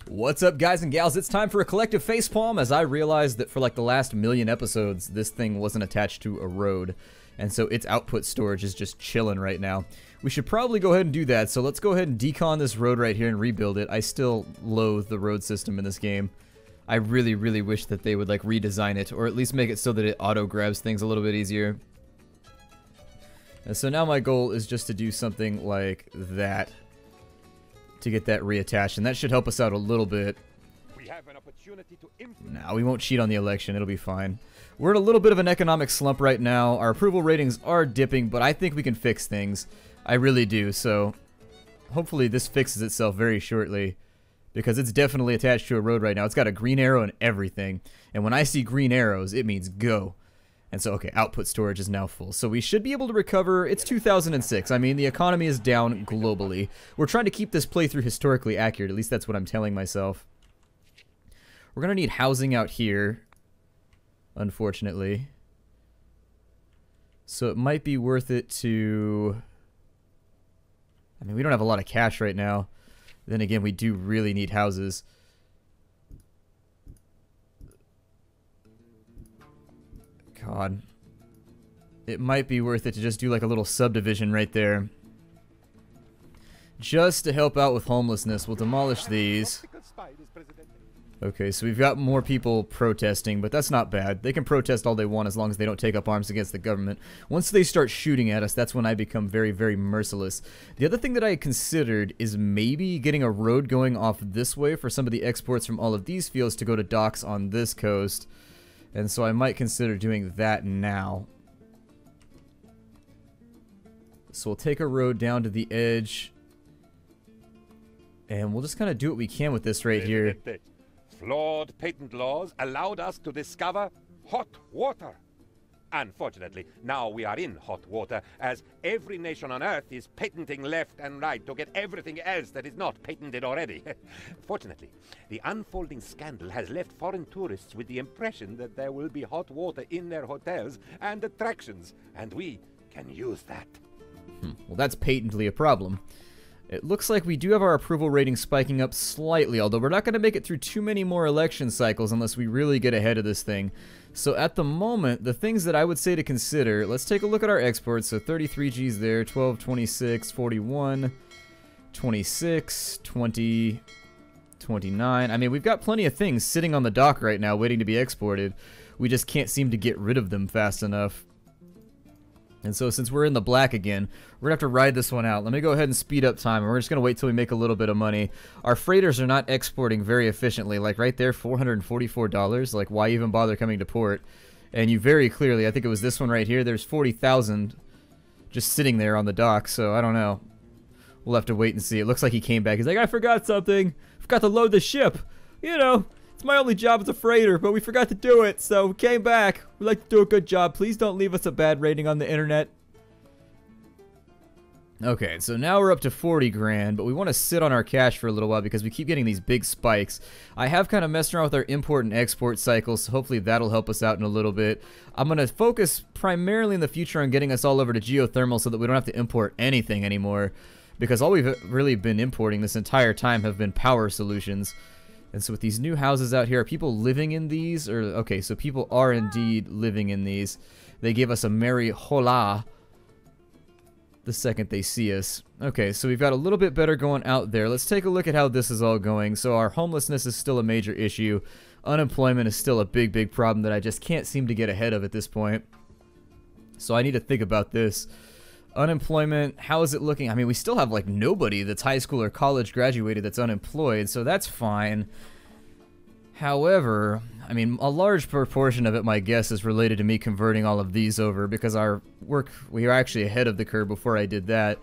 What's up, guys and gals? It's time for a collective facepalm as I realized that for like the last million episodes, this thing wasn't attached to a road. And so its output storage is just chilling right now. We should probably go ahead and do that, so let's go ahead and decon this road right here and rebuild it. I still loathe the road system in this game. I really, really wish that they would like redesign it, or at least make it so that it auto-grabs things a little bit easier. And so now my goal is just to do something like that to get that reattached, and that should help us out a little bit. We have an opportunity to No, we won't cheat on the election. It'll be fine. We're in a little bit of an economic slump right now. Our approval ratings are dipping, but I think we can fix things. I really do, so hopefully this fixes itself very shortly, because it's definitely attached to a road right now. It's got a green arrow and everything, and when I see green arrows, it means go. And so, okay, output storage is now full. So we should be able to recover. It's 2006. I mean, the economy is down globally. We're trying to keep this playthrough historically accurate. At least that's what I'm telling myself. We're going to need housing out here, unfortunately. So it might be worth it to... I mean, we don't have a lot of cash right now. Then again, we do really need houses. God. It might be worth it to just do like a little subdivision right there. Just to help out with homelessness. We'll demolish these. Okay, so we've got more people protesting, but that's not bad. They can protest all they want as long as they don't take up arms against the government. Once they start shooting at us, that's when I become very, very merciless. The other thing that I considered is maybe getting a road going off this way for some of the exports from all of these fields to go to docks on this coast. And so I might consider doing that now. So we'll take a road down to the edge. And we'll just kind of do what we can with this right here. Flawed patent laws allowed us to discover hot water. Unfortunately, now we are in hot water, as every nation on Earth is patenting left and right to get everything else that is not patented already. Fortunately, the unfolding scandal has left foreign tourists with the impression that there will be hot water in their hotels and attractions, and we can use that. Well, that's patently a problem. It looks like we do have our approval rating spiking up slightly, although we're not going to make it through too many more election cycles unless we really get ahead of this thing. So at the moment, the things that I would say to consider, let's take a look at our exports. So 33 G's there, 12, 26, 41, 26, 20, 29. I mean, we've got plenty of things sitting on the dock right now waiting to be exported. We just can't seem to get rid of them fast enough. And so since we're in the black again, we're going to have to ride this one out. Let me go ahead and speed up time, and we're just going to wait till we make a little bit of money. Our freighters are not exporting very efficiently. Like right there, $444. Like, why even bother coming to port? And you very clearly, I think it was this one right here, there's 40,000 just sitting there on the dock, so I don't know. We'll have to wait and see. It looks like he came back. He's like, I forgot something. Forgot to load the ship. You know, it's my only job as a freighter, but we forgot to do it, so we came back. We'd like to do a good job. Please don't leave us a bad rating on the internet. Okay, so now we're up to 40 grand, but we want to sit on our cash for a little while because we keep getting these big spikes. I have kind of messed around with our import and export cycles, so hopefully that'll help us out in a little bit. I'm going to focus primarily in the future on getting us all over to geothermal so that we don't have to import anything anymore, because all we've really been importing this entire time have been power solutions. And so with these new houses out here, are people living in these? Or okay, so people are indeed living in these. They give us a merry hola the second they see us. Okay, so we've got a little bit better going out there. Let's take a look at how this is all going. So our homelessness is still a major issue. Unemployment is still a big, big problem that I just can't seem to get ahead of at this point. So I need to think about this. Unemployment, how is it looking? I mean, we still have like nobody that's high school or college graduated that's unemployed, so that's fine. However, I mean, a large proportion of it, my guess, is related to me converting all of these over, because our work, we were actually ahead of the curve before I did that.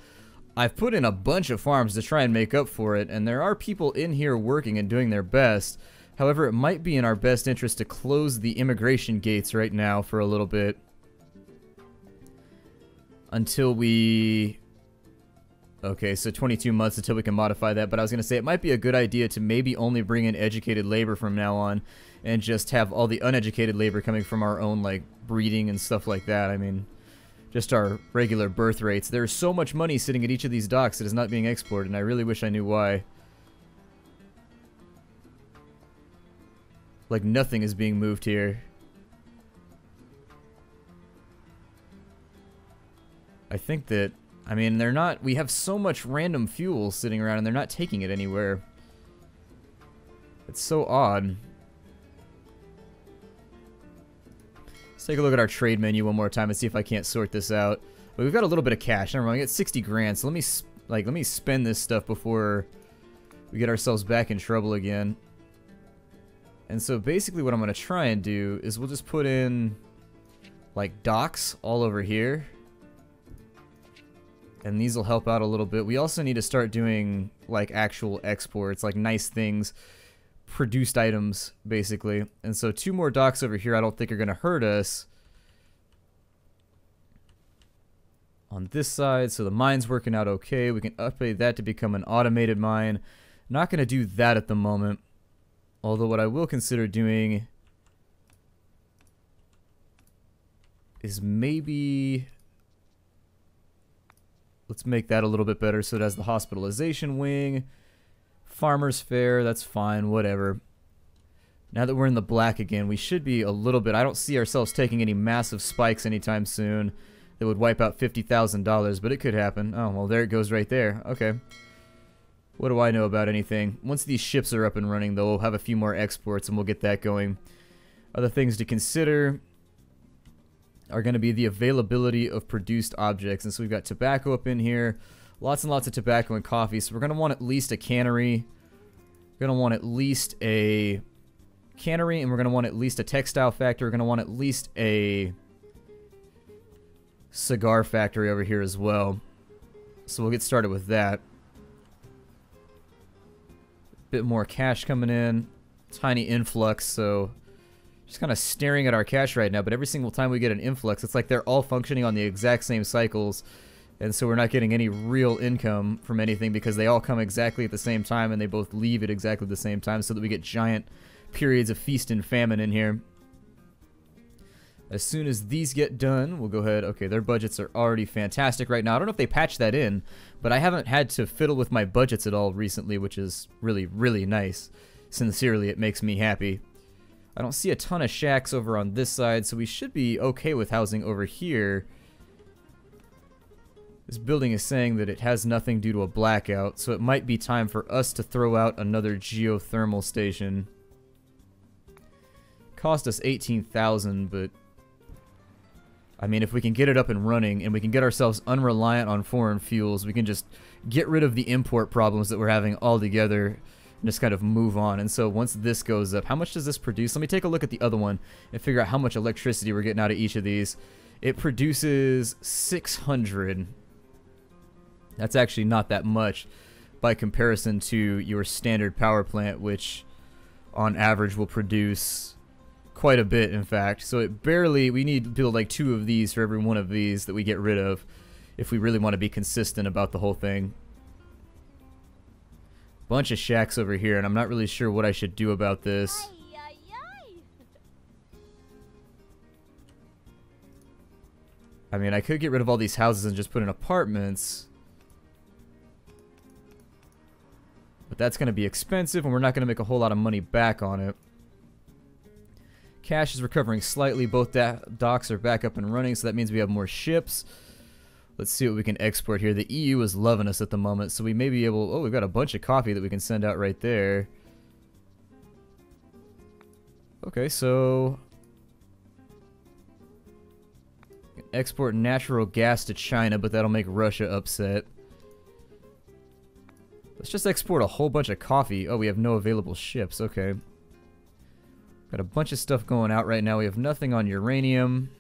I've put in a bunch of farms to try and make up for it, and there are people in here working and doing their best. However, it might be in our best interest to close the immigration gates right now for a little bit. Until we... Okay, so 22 months until we can modify that, but I was going to say it might be a good idea to maybe only bring in educated labor from now on and just have all the uneducated labor coming from our own, like, breeding and stuff like that. I mean, just our regular birth rates. There's so much money sitting at each of these docks that is not being exported, and I really wish I knew why. Like nothing is being moved here. I think that, I mean, they're not, we have so much random fuel sitting around and they're not taking it anywhere. It's so odd. Let's take a look at our trade menu one more time and see if I can't sort this out. But we've got a little bit of cash. Never mind, we got 60 grand. So let me spend this stuff before we get ourselves back in trouble again. And so basically what I'm going to try and do is we'll just put in like docks all over here. And these will help out a little bit. We also need to start doing like actual exports, like nice things, produced items basically. And so 2 more docks over here I don't think are going to hurt us. On this side, so the mine's working out okay. We can upgrade that to become an automated mine. Not going to do that at the moment. Although what I will consider doing is maybe, let's make that a little bit better so it has the hospitalization wing. Farmer's fair, that's fine, whatever. Now that we're in the black again, we should be a little bit, I don't see ourselves taking any massive spikes anytime soon that would wipe out $50,000, but it could happen. Oh, well, there it goes right there. Okay. What do I know about anything? Once these ships are up and running, though, we'll have a few more exports and we'll get that going. Other things to consider are going to be the availability of produced objects. And so we've got tobacco up in here. Lots and lots of tobacco and coffee. So we're going to want at least a cannery. We're going to want at least a cannery, and we're going to want at least a textile factory. We're going to want at least a cigar factory over here as well. So we'll get started with that. Bit more cash coming in. Tiny influx, so just kind of staring at our cash right now, but every single time we get an influx, it's like they're all functioning on the exact same cycles, and so we're not getting any real income from anything because they all come exactly at the same time and they both leave at exactly the same time, so that we get giant periods of feast and famine in here. As soon as these get done, we'll go ahead. Okay, their budgets are already fantastic right now. I don't know if they patched that in, but I haven't had to fiddle with my budgets at all recently, which is really, really nice. Sincerely, it makes me happy. I don't see a ton of shacks over on this side, so we should be okay with housing over here. This building is saying that it has nothing due to a blackout, so it might be time for us to throw out another geothermal station. Cost us $18,000, but I mean, if we can get it up and running and we can get ourselves unreliant on foreign fuels, we can just get rid of the import problems that we're having altogether and just kind of move on. And so once this goes up, how much does this produce? Let me take a look at the other one and figure out how much electricity we're getting out of each of these. It produces 600. That's actually not that much by comparison to your standard power plant, which on average will produce quite a bit, in fact. So it barely, we need to build like 2 of these for every one of these that we get rid of if we really want to be consistent about the whole thing. Bunch of shacks over here, and I'm not really sure what I should do about this. I mean, I could get rid of all these houses and just put in apartments, but that's going to be expensive and we're not going to make a whole lot of money back on it. Cash is recovering slightly. Both docks are back up and running, so that means we have more ships. Let's see what we can export here. The EU is loving us at the moment, so we may be able... Oh, we've got a bunch of coffee that we can send out right there. Okay, so... export natural gas to China, but that'll make Russia upset. Let's just export a whole bunch of coffee. Oh, we have no available ships. Okay. Got a bunch of stuff going out right now. We have nothing on uranium.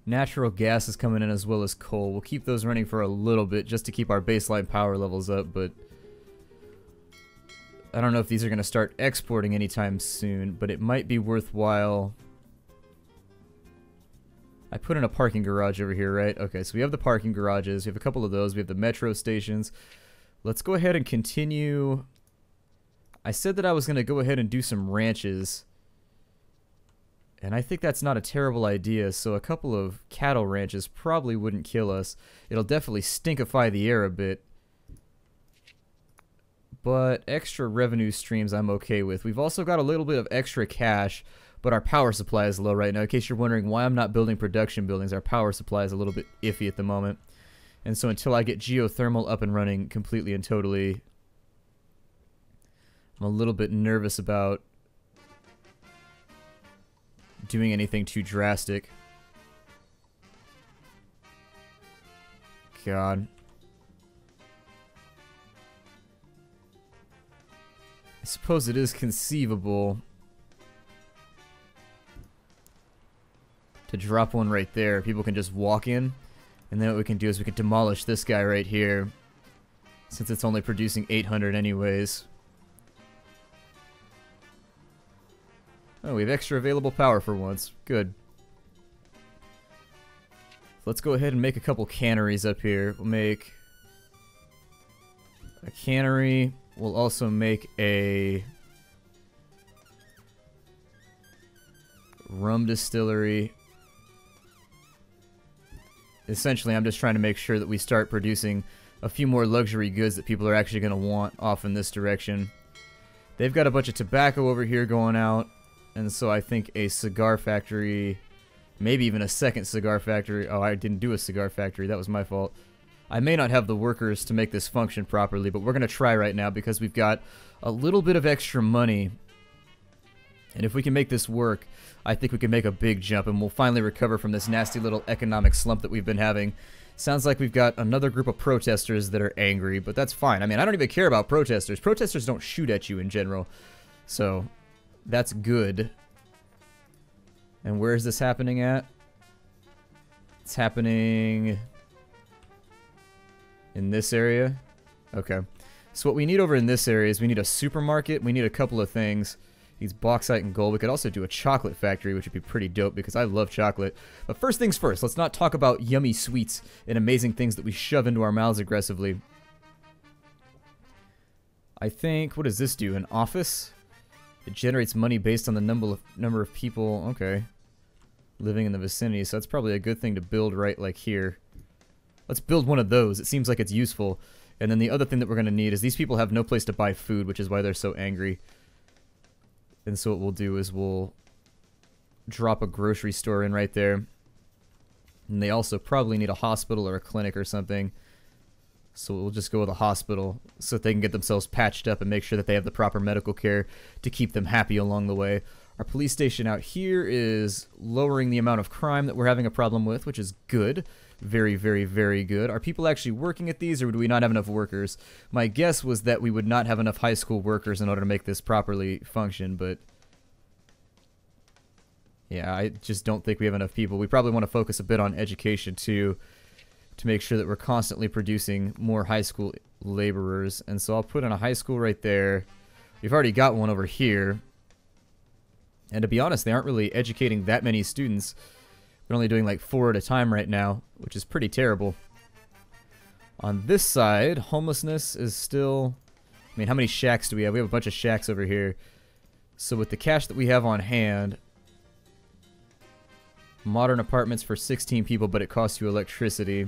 Natural gas is coming in as well as coal. We'll keep those running for a little bit just to keep our baseline power levels up, but I don't know if these are going to start exporting anytime soon, but it might be worthwhile. I put in a parking garage over here, right? Okay, so we have the parking garages. We have a couple of those. We have the metro stations. Let's go ahead and continue. I said that I was going to go ahead and do some ranches, and I think that's not a terrible idea, so a couple of cattle ranches probably wouldn't kill us. It'll definitely stinkify the air a bit, but extra revenue streams I'm okay with. We've also got a little bit of extra cash, but our power supply is low right now. In case you're wondering why I'm not building production buildings, our power supply is a little bit iffy at the moment. And so until I get geothermal up and running completely and totally, I'm a little bit nervous about doing anything too drastic. God. I suppose it is conceivable to drop one right there. People can just walk in, and then what we can do is we can demolish this guy right here, since it's only producing 800 anyways. Oh, we have extra available power for once. Good. Let's go ahead and make a couple canneries up here. We'll make a cannery. We'll also make a rum distillery. Essentially, I'm just trying to make sure that we start producing a few more luxury goods that people are actually going to want off in this direction. They've got a bunch of tobacco over here going out, and so I think a cigar factory, maybe even a second cigar factory. Oh, I didn't do a cigar factory. That was my fault. I may not have the workers to make this function properly, but we're going to try right now because we've got a little bit of extra money. And if we can make this work, I think we can make a big jump and we'll finally recover from this nasty little economic slump that we've been having. Sounds like we've got another group of protesters that are angry, but that's fine. I mean, I don't even care about protesters. Protesters don't shoot at you in general. So, that's good. And where is this happening at? It's happening in this area. Okay. So what we need over in this area is we need a supermarket. We need a couple of things. Needs bauxite and gold. We could also do a chocolate factory, which would be pretty dope because I love chocolate. But first things first, let's not talk about yummy sweets and amazing things that we shove into our mouths aggressively. I think, what does this do? An office? It generates money based on the number of people, okay, living in the vicinity. So that's probably a good thing to build right like here. Let's build one of those. It seems like it's useful. And then the other thing that we're going to need is these people have no place to buy food, which is why they're so angry. And so what we'll do is we'll drop a grocery store in right there. And they also probably need a hospital or a clinic or something. So we'll just go with a hospital so that they can get themselves patched up and make sure that they have the proper medical care to keep them happy along the way. Our police station out here is lowering the amount of crime that we're having a problem with, which is good. Very, very, very good. Are people actually working at these, or do we not have enough workers? My guess was that we would not have enough high school workers in order to make this properly function, but yeah, I just don't think we have enough people. We probably want to focus a bit on education, too, to make sure that we're constantly producing more high school laborers. And so I'll put in a high school right there. We've already got one over here. And to be honest, they aren't really educating that many students. They're only doing like 4 at a time right now, which is pretty terrible. On this side, homelessness is still... I mean, how many shacks do we have? We have a bunch of shacks over here. So with the cash that we have on hand... Modern apartments for 16 people, but it costs you electricity.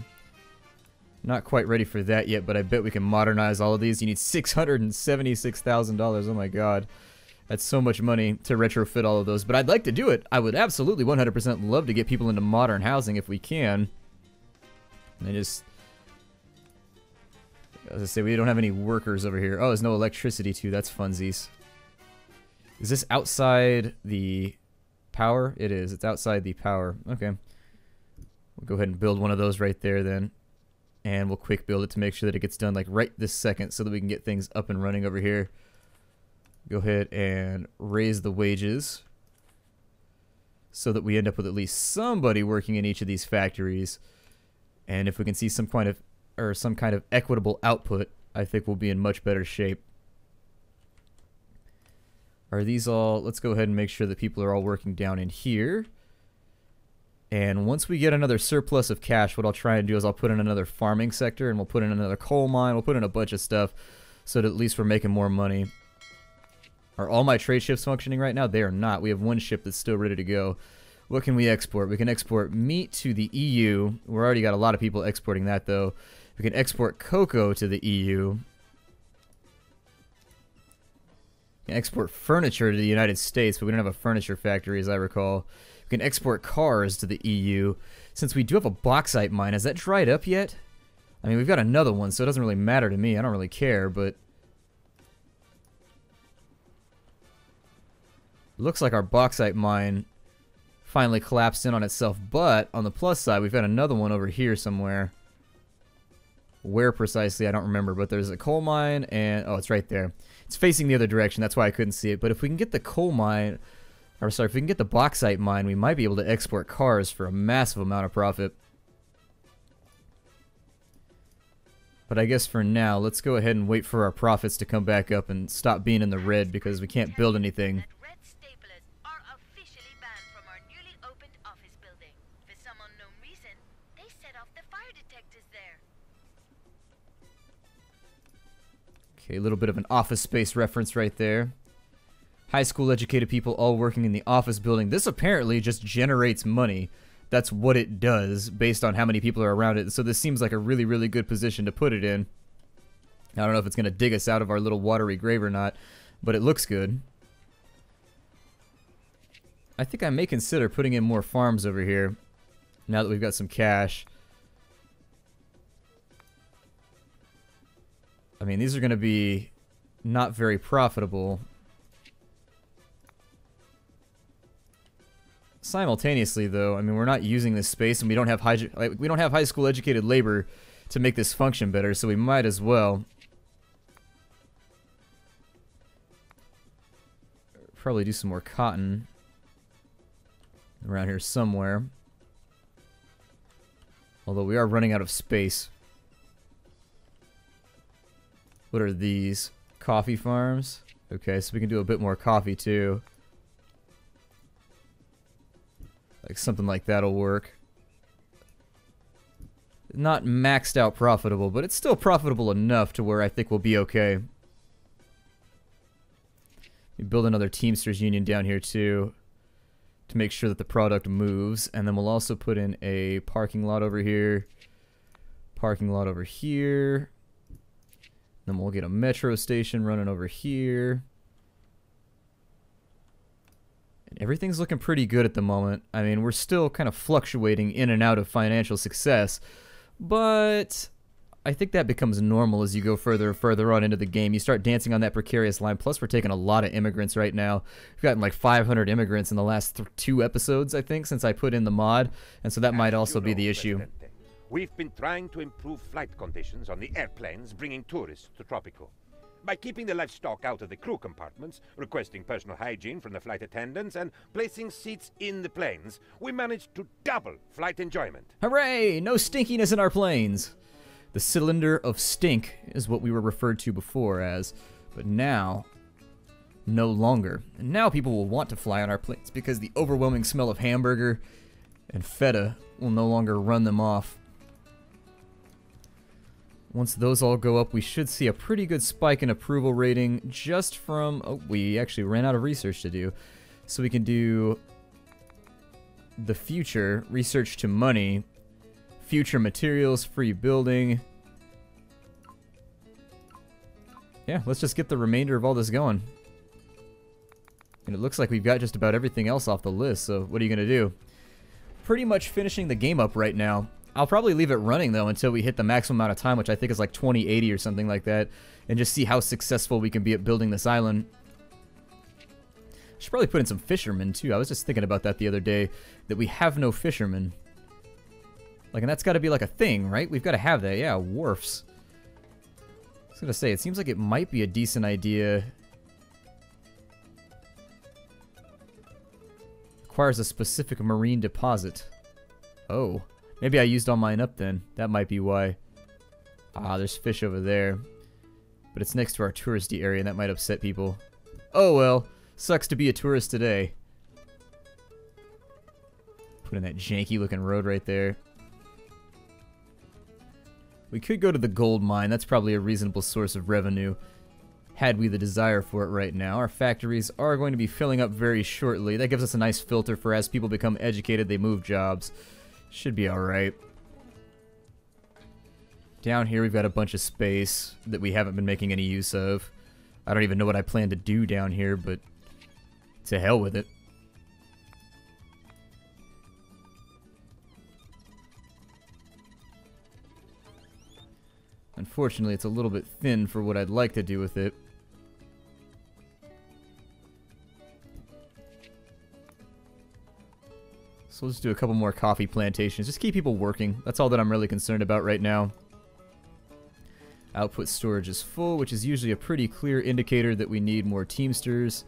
Not quite ready for that yet, but I bet we can modernize all of these. You need $676,000. Oh my god. That's so much money to retrofit all of those. But I'd like to do it. I would absolutely 100% love to get people into modern housing if we can. And just... As I say, we don't have any workers over here. Oh, there's no electricity too. That's funsies. Is this outside the power? It is. It's outside the power. Okay. We'll go ahead and build one of those right there then. And we'll quick build it to make sure that it gets done like right this second so that we can get things up and running over here. Go ahead and raise the wages so that we end up with at least somebody working in each of these factories. And if we can see some kind of equitable output, I think we'll be in much better shape. Are these all... Let's go ahead and make sure that people are all working down in here. And once we get another surplus of cash, what I'll try and do is I'll put in another farming sector, and we'll put in another coal mine, we'll put in a bunch of stuff so that at least we're making more money. Are all my trade ships functioning right now? They are not. We have one ship that's still ready to go. What can we export? We can export meat to the EU. We've already got a lot of people exporting that, though. We can export cocoa to the EU. can export furniture to the United States, but we don't have a furniture factory, as I recall. We can export cars to the EU. Since we do have a bauxite mine, has that dried up yet? I mean, we've got another one, so it doesn't really matter to me. I don't really care, but... looks like our bauxite mine finally collapsed in on itself, but on the plus side, we've got another one over here somewhere. Where precisely, I don't remember, but there's a coal mine, and... oh, it's right there. It's facing the other direction, that's why I couldn't see it. But if we can get the coal mine... or sorry, if we can get the bauxite mine, we might be able to export cars for a massive amount of profit. But I guess for now, let's go ahead and wait for our profits to come back up and stop being in the red because we can't build anything. Okay, a little bit of an Office Space reference right there. High school educated people all working in the office building. This apparently just generates money. That's what it does based on how many people are around it. So this seems like a really, really good position to put it in. I don't know if it's going to dig us out of our little watery grave or not, but it looks good. I think I may consider putting in more farms over here now that we've got some cash. I mean, these are going to be not very profitable. Simultaneously, though, I mean, we're not using this space, and we don't have high school educated labor to make this function better, so we might as well probably do some more cotton around here somewhere. Although we are running out of space. What are these? Coffee farms? Okay, so we can do a bit more coffee too. Like something like that'll work. Not maxed out profitable, but it's still profitable enough to where I think we'll be okay. We build another Teamsters union down here too to make sure that the product moves, and then we'll also put in a parking lot over here. Parking lot over here. Then we'll get a metro station running over here. And everything's looking pretty good at the moment. I mean, we're still kind of fluctuating in and out of financial success, but I think that becomes normal as you go further and further on into the game. You start dancing on that precarious line. Plus, we're taking a lot of immigrants right now. We've gotten like 500 immigrants in the last 2 episodes, I think, since I put in the mod, and so that might also be the issue. We've been trying to improve flight conditions on the airplanes bringing tourists to Tropico. By keeping the livestock out of the crew compartments, requesting personal hygiene from the flight attendants, and placing seats in the planes, we managed to double flight enjoyment. Hooray! No stinkiness in our planes! The cylinder of stink is what we were referred to before as, but now, no longer. And now people will want to fly on our planes because the overwhelming smell of hamburger and feta will no longer run them off. Once those all go up, we should see a pretty good spike in approval rating just from... oh, we actually ran out of research to do. So we can do the future, research to money, future materials, free building. Yeah, let's just get the remainder of all this going. And it looks like we've got just about everything else off the list, so what are you going to do? Pretty much finishing the game up right now. I'll probably leave it running, though, until we hit the maximum amount of time, which I think is like 2080 or something like that, and just see how successful we can be at building this island. Should probably put in some fishermen, too. I was just thinking about that the other day, that we have no fishermen. Like, and that's got to be like a thing, right? We've got to have that. Yeah, wharfs. I was going to say, it seems like it might be a decent idea. Requires a specific marine deposit. Oh. Maybe I used all mine up then. That might be why. Ah, there's fish over there. But it's next to our touristy area, and that might upset people. Oh well. Sucks to be a tourist today. Put in that janky looking road right there. We could go to the gold mine. That's probably a reasonable source of revenue, had we the desire for it right now. Our factories are going to be filling up very shortly. That gives us a nice filter for as people become educated, they move jobs. Should be alright. Down here we've got a bunch of space that we haven't been making any use of. I don't even know what I plan to do down here, but to hell with it. Unfortunately, it's a little bit thin for what I'd like to do with it. So let's do a couple more coffee plantations. Just keep people working. That's all that I'm really concerned about right now. Output storage is full, which is usually a pretty clear indicator that we need more Teamsters.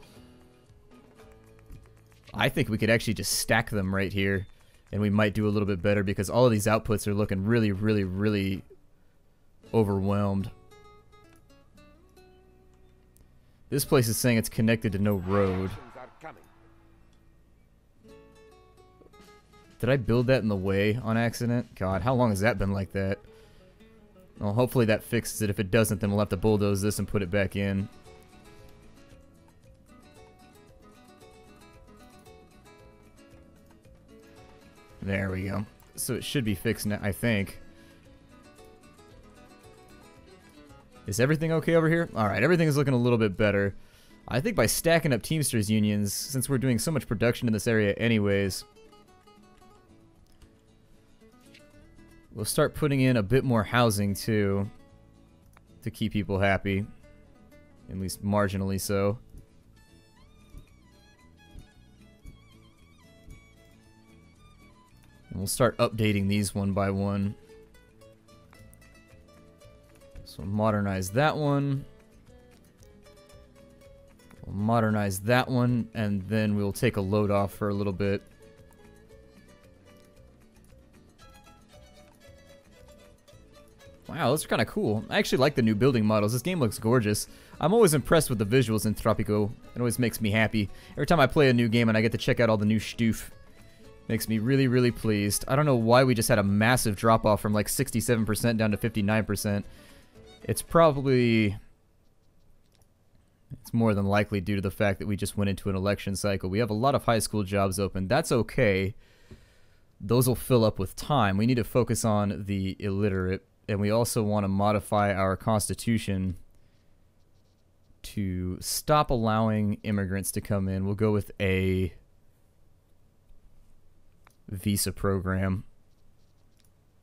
I think we could actually just stack them right here, and we might do a little bit better because all of these outputs are looking really, really, really overwhelmed. This place is saying it's connected to no road. Did I build that in the way on accident? God, how long has that been like that? Well, hopefully that fixes it. If it doesn't, then we'll have to bulldoze this and put it back in. There we go. So it should be fixed now, I think. Is everything okay over here? Alright, everything is looking a little bit better. I think by stacking up Teamsters unions, since we're doing so much production in this area anyways, we'll start putting in a bit more housing too, to keep people happy, at least marginally so. And we'll start updating these one by one. So modernize that one. We'll modernize that one, and then we'll take a load off for a little bit. Wow, those are kind of cool. I actually like the new building models. This game looks gorgeous. I'm always impressed with the visuals in Tropico. It always makes me happy. Every time I play a new game and I get to check out all the new stoof, makes me really, really pleased. I don't know why we just had a massive drop-off from like 67% down to 59%. It's probably... it's more than likely due to the fact that we just went into an election cycle. We have a lot of high school jobs open. That's okay. Those will fill up with time. We need to focus on the illiterate. And we also want to modify our constitution to stop allowing immigrants to come in. We'll go with a visa program.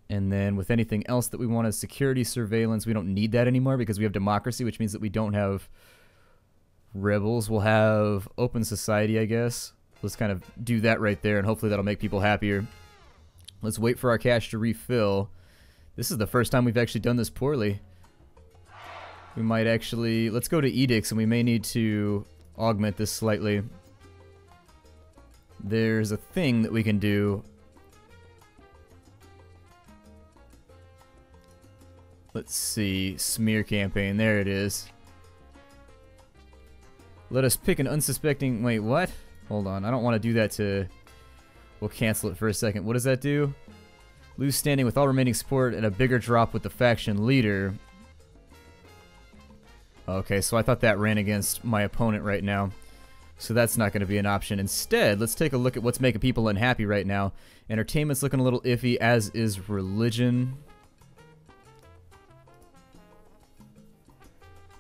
And then with anything else that we want as security surveillance, we don't need that anymore because we have democracy, which means that we don't have rebels. We'll have open society, I guess. Let's kind of do that right there, and hopefully that'll make people happier. Let's wait for our cash to refill. This is the first time we've actually done this poorly. We might actually... let's go to edicts, and we may need to augment this slightly. There's a thing that we can do. Let's see. Smear campaign. There it is. Let us pick an unsuspecting... wait, what? Hold on. I don't want to do that to... we'll cancel it for a second. What does that do? Lose standing with all remaining support and a bigger drop with the faction leader. Okay, so I thought that ran against my opponent right now. So that's not going to be an option. Instead, let's take a look at what's making people unhappy right now. Entertainment's looking a little iffy, as is religion.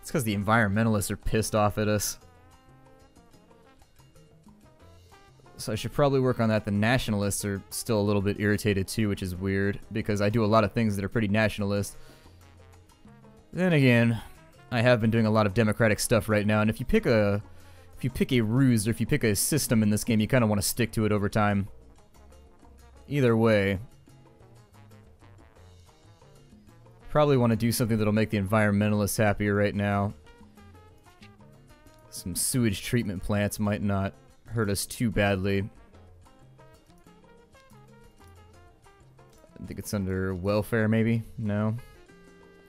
It's because the environmentalists are pissed off at us. So I should probably work on that. The nationalists are still a little bit irritated too, which is weird, because I do a lot of things that are pretty nationalist. Then again, I have been doing a lot of democratic stuff right now, and if you pick a ruse, or if you pick a system in this game, you kind of want to stick to it over time. Either way, probably want to do something that'll make the environmentalists happier right now. Some sewage treatment plants might not hurt us too badly. I think it's under welfare, maybe? No.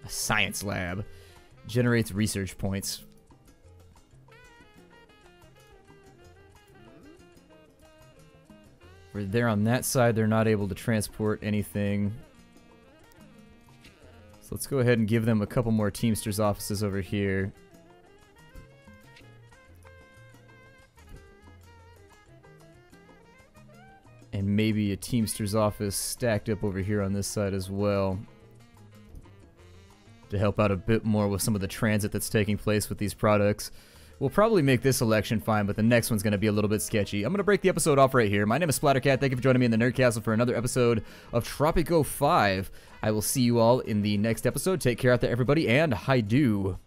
A science lab. Generates research points. We're there on that side. They're not able to transport anything. So let's go ahead and give them a couple more Teamsters offices over here. And maybe a Teamster's office stacked up over here on this side as well. to help out a bit more with some of the transit that's taking place with these products. We'll probably make this election fine, but the next one's going to be a little bit sketchy. I'm going to break the episode off right here. My name is Splattercat. Thank you for joining me in the Nerd Castle for another episode of Tropico 5. I will see you all in the next episode. Take care out there, everybody, and hi-do.